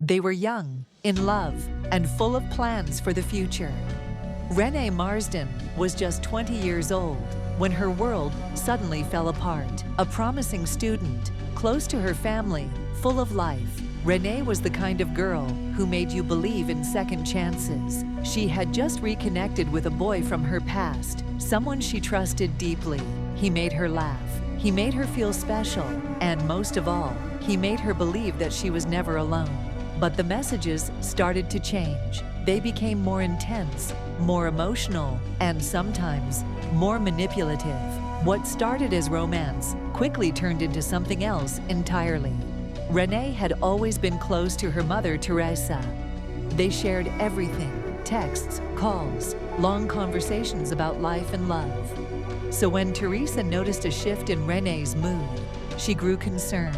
They were young, in love, and full of plans for the future. Renae Marsden was just 20 years old when her world suddenly fell apart. A promising student, close to her family, full of life, Renae was the kind of girl who made you believe in second chances. She had just reconnected with a boy from her past, someone she trusted deeply. He made her laugh. He made her feel special. And most of all, he made her believe that she was never alone. But the messages started to change. They became more intense, more emotional, and sometimes more manipulative. What started as romance quickly turned into something else entirely. Renae had always been close to her mother, Teresa. They shared everything: texts, calls, long conversations about life and love. So when Teresa noticed a shift in Renae's mood, she grew concerned.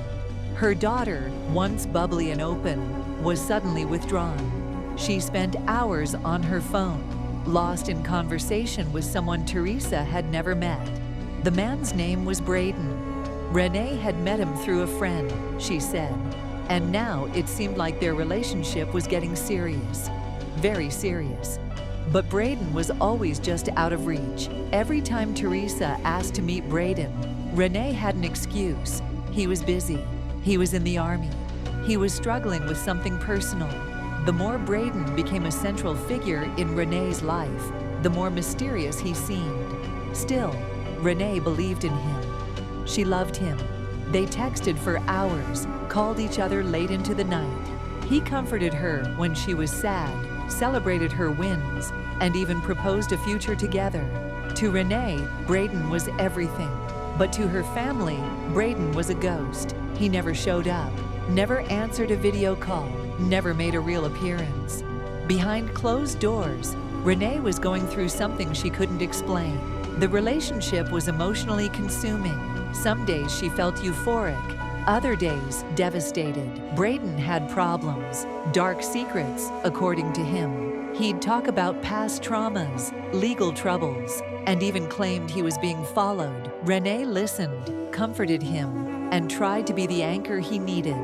Her daughter, once bubbly and open, was suddenly withdrawn. She spent hours on her phone, lost in conversation with someone Teresa had never met. The man's name was Braden. Renae had met him through a friend, she said, and now it seemed like their relationship was getting serious, very serious. But Braden was always just out of reach. Every time Teresa asked to meet Braden, Renae had an excuse. He was busy. He was in the army. He was struggling with something personal. The more Braden became a central figure in Renae's life, the more mysterious he seemed. Still, Renae believed in him. She loved him. They texted for hours, called each other late into the night. He comforted her when she was sad, celebrated her wins, and even proposed a future together. To Renae, Braden was everything. But to her family, Braden was a ghost. He never showed up, never answered a video call, never made a real appearance. Behind closed doors, Renae was going through something she couldn't explain. The relationship was emotionally consuming. Some days she felt euphoric, other days devastated. Braden had problems, dark secrets, according to him. He'd talk about past traumas, legal troubles, and even claimed he was being followed. Renae listened, comforted him, and tried to be the anchor he needed,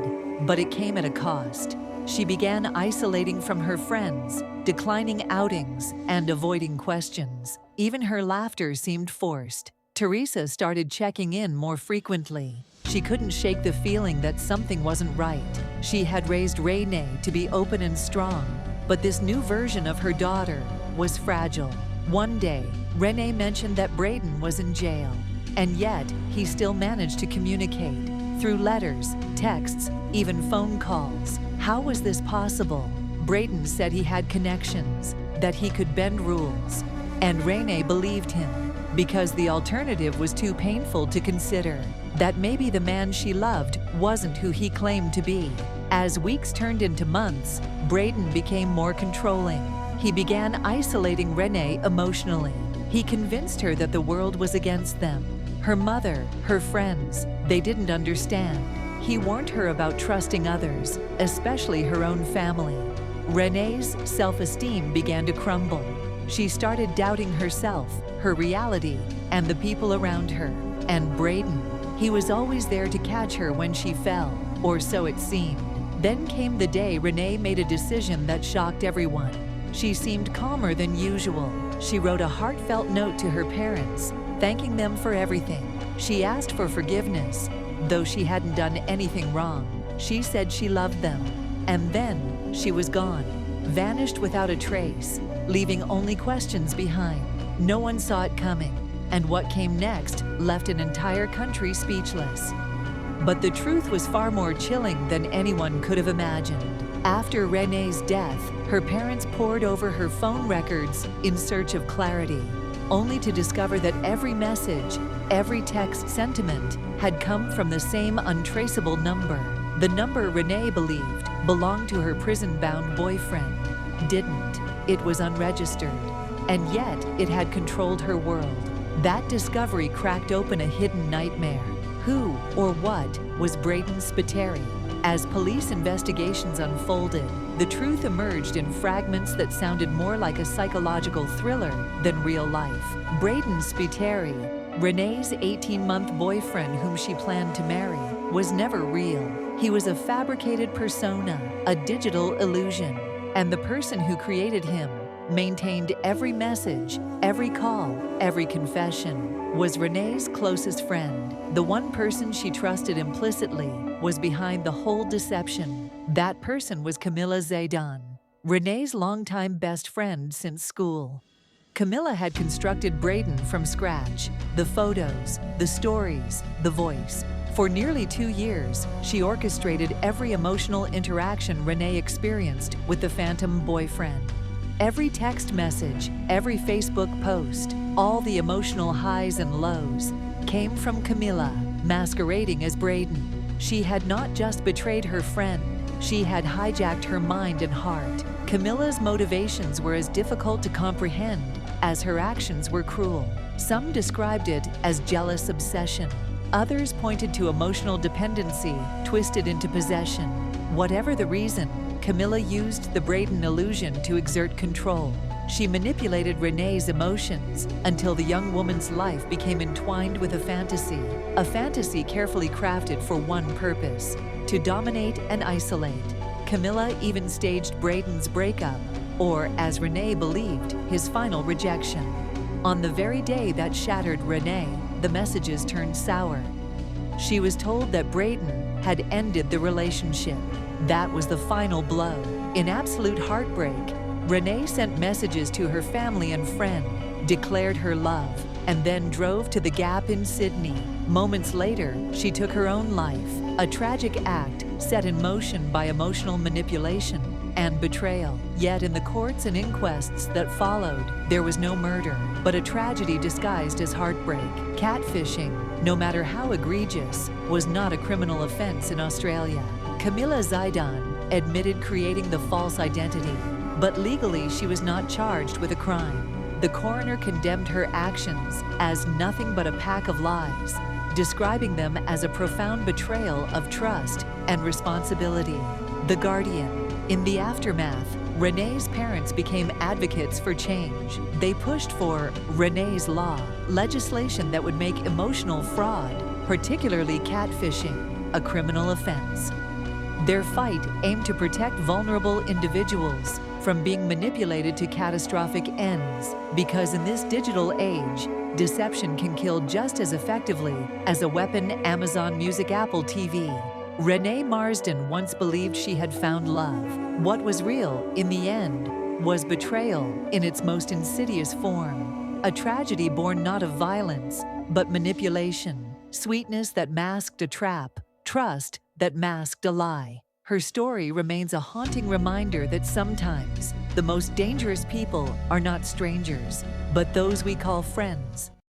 but it came at a cost. She began isolating from her friends, declining outings, and avoiding questions. Even her laughter seemed forced. Teresa started checking in more frequently. She couldn't shake the feeling that something wasn't right. She had raised Renae to be open and strong, but this new version of her daughter was fragile. One day, Renae mentioned that Braden was in jail, and yet he still managed to communicate through letters, texts, even phone calls. How was this possible? Braden said he had connections, that he could bend rules, and Renae believed him because the alternative was too painful to consider, that maybe the man she loved wasn't who he claimed to be. As weeks turned into months, Braden became more controlling. He began isolating Renae emotionally. He convinced her that the world was against them. Her mother, her friends, they didn't understand. He warned her about trusting others, especially her own family. Renae's self-esteem began to crumble. She started doubting herself, her reality, and the people around her. And Braden, he was always there to catch her when she fell, or so it seemed. Then came the day Renae made a decision that shocked everyone. She seemed calmer than usual. She wrote a heartfelt note to her parents, thanking them for everything. She asked for forgiveness, though she hadn't done anything wrong. She said she loved them. And then she was gone, vanished without a trace, leaving only questions behind. No one saw it coming, and what came next left an entire country speechless. But the truth was far more chilling than anyone could have imagined. After Renae's death, her parents pored over her phone records in search of clarity, only to discover that every message, every text sentiment had come from the same untraceable number. The number Renae believed belonged to her prison-bound boyfriend. Didn't. It was unregistered, and yet it had controlled her world. That discovery cracked open a hidden nightmare. Who or what was Braden Spiteri? As police investigations unfolded, the truth emerged in fragments that sounded more like a psychological thriller than real life. Braden Spiteri, Renae's 18-month boyfriend whom she planned to marry, was never real. He was a fabricated persona, a digital illusion, and the person who created him, maintained every message, every call, every confession, was Renae's closest friend. The one person she trusted implicitly was behind the whole deception. That person was Camilla Zaydan, Renae's longtime best friend since school. Camilla had constructed Braden from scratch, the photos, the stories, the voice. For nearly 2 years, she orchestrated every emotional interaction Renae experienced with the phantom boyfriend. Every text message, every Facebook post, all the emotional highs and lows came from Camilla, masquerading as Braden. She had not just betrayed her friend, she had hijacked her mind and heart. Camilla's motivations were as difficult to comprehend as her actions were cruel. Some described it as jealous obsession. Others pointed to emotional dependency twisted into possession. Whatever the reason, Camilla used the Braden illusion to exert control. She manipulated Renae's emotions until the young woman's life became entwined with a fantasy carefully crafted for one purpose: to dominate and isolate. Camilla even staged Braden's breakup, or, as Renae believed, his final rejection. On the very day that shattered Renae, the messages turned sour. She was told that Braden had ended the relationship. That was the final blow. In absolute heartbreak, Renae sent messages to her family and friend, declared her love, and then drove to the Gap in Sydney. Moments later, she took her own life, a tragic act set in motion by emotional manipulation and betrayal. Yet in the courts and inquests that followed, there was no murder, but a tragedy disguised as heartbreak. Catfishing, no matter how egregious, was not a criminal offense in Australia. Camilla Zaydan admitted creating the false identity, but legally she was not charged with a crime. The coroner condemned her actions as nothing but a pack of lies, describing them as a profound betrayal of trust and responsibility. The Guardian. In the aftermath, Renae's parents became advocates for change. They pushed for Renae's Law, legislation that would make emotional fraud, particularly catfishing, a criminal offense. Their fight aimed to protect vulnerable individuals from being manipulated to catastrophic ends, because in this digital age, deception can kill just as effectively as a weapon Amazon Music Apple TV. Renae Marsden once believed she had found love. What was real, in the end, was betrayal in its most insidious form. A tragedy born not of violence, but manipulation. Sweetness that masked a trap. Trust that masked a lie. Her story remains a haunting reminder that sometimes the most dangerous people are not strangers, but those we call friends.